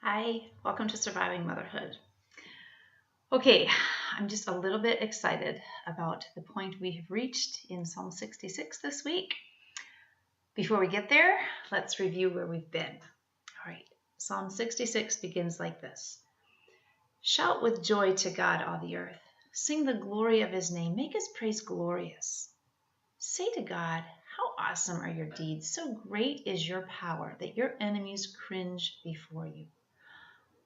Hi, welcome to Surviving Motherhood. Okay, I'm just a little bit excited about the point we have reached in Psalm 66 this week. Before we get there, let's review where we've been. All right, Psalm 66 begins like this. Shout with joy to God, all the earth. Sing the glory of his name. Make his praise glorious. Say to God, how awesome are your deeds. So great is your power that your enemies cringe before you.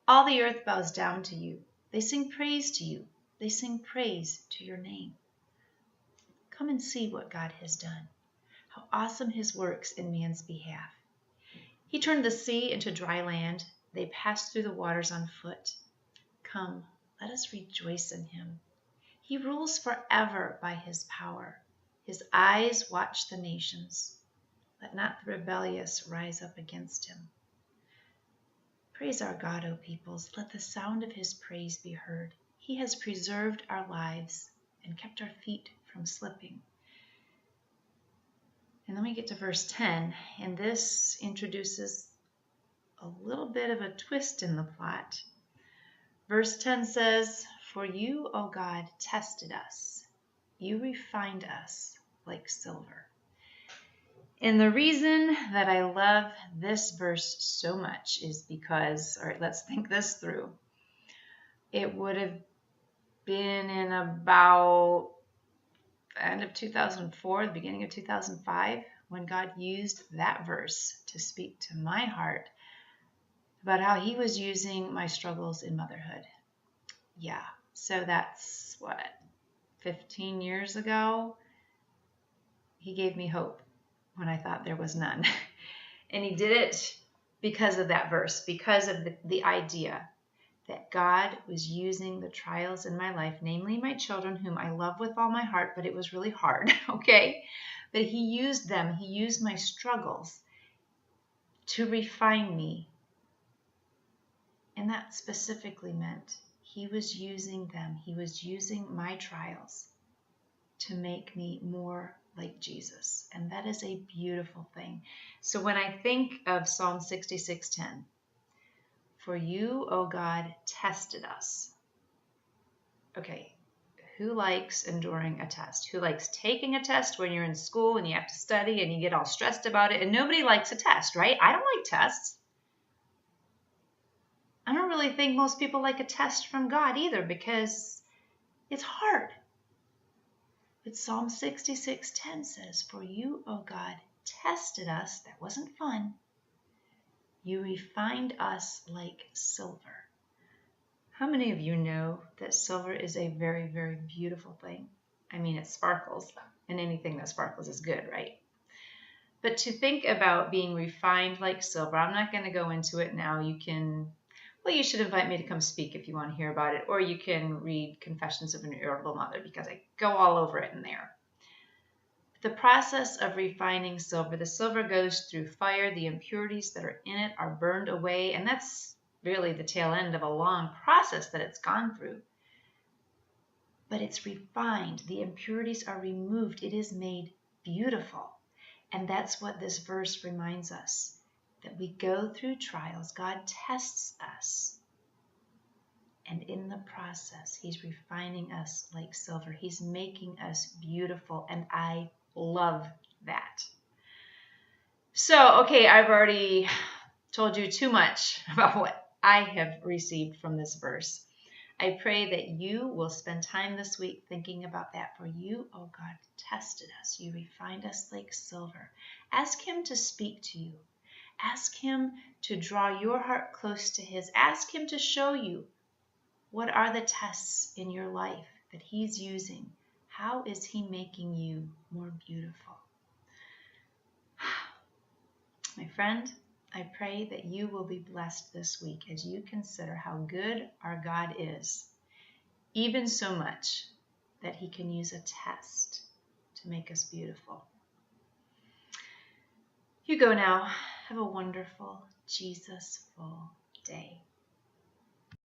All the earth bows down to you. They sing praise to you. They sing praise to your name. Come and see what God has done, how awesome his works in man's behalf. He turned the sea into dry land. They passed through the waters on foot. Come, let us rejoice in him. He rules forever by his power. His eyes watch the nations. Let not the rebellious rise up against him. Praise our God, O peoples. Let the sound of his praise be heard. He has preserved our lives and kept our feet from slipping. And then we get to verse 10, and this introduces a little bit of a twist in the plot. Verse 10 says, For you, O God, tested us. You refined us like silver. And the reason that I love this verse so much is because, all right, let's think this through. It would have been in about the end of 2004, the beginning of 2005, when God used that verse to speak to my heart about how he was using my struggles in motherhood. Yeah, so that's 15 years ago? He gave me hope when I thought there was none. And he did it because of that verse, because of the idea that God was using the trials in my life, namely my children, whom I love with all my heart, but it was really hard, okay? But he used them, he used my struggles to refine me. And that specifically meant he was using them, he was using my trials to make me more like Jesus. And that is a beautiful thing. So when I think of Psalm 66:10, for you, O God, tested us. Okay, who likes enduring a test? Who likes taking a test when you're in school and you have to study and you get all stressed about it? And nobody likes a test, right? I don't like tests. I don't really think most people like a test from God either because it's hard. But Psalm 66:10 says, For you, O God, tested us. That wasn't fun. You refined us like silver. How many of you know that silver is a very, very beautiful thing? I mean, it sparkles, and anything that sparkles is good, right? But to think about being refined like silver, I'm not going to go into it now. You should invite me to come speak if you want to hear about it, or you can read Confessions of an Irritable Mother because I go all over it in there. The process of refining silver, the silver goes through fire. The impurities that are in it are burned away, and that's really the tail end of a long process that it's gone through. But it's refined. The impurities are removed. It is made beautiful. And that's what this verse reminds us, that we go through trials. God tests us. And in the process, he's refining us like silver. He's making us beautiful. And I love that. So, okay, I've already told you too much about what I have received from this verse. I pray that you will spend time this week thinking about that. For you, oh God, tested us. You refined us like silver. Ask him to speak to you. Ask him to draw your heart close to his. Ask him to show you what are the tests in your life that he's using. How is he making you more beautiful? My friend, I pray that you will be blessed this week as you consider how good our God is, even so much that he can use a test to make us beautiful. You go now. Have a wonderful, Jesus-full day.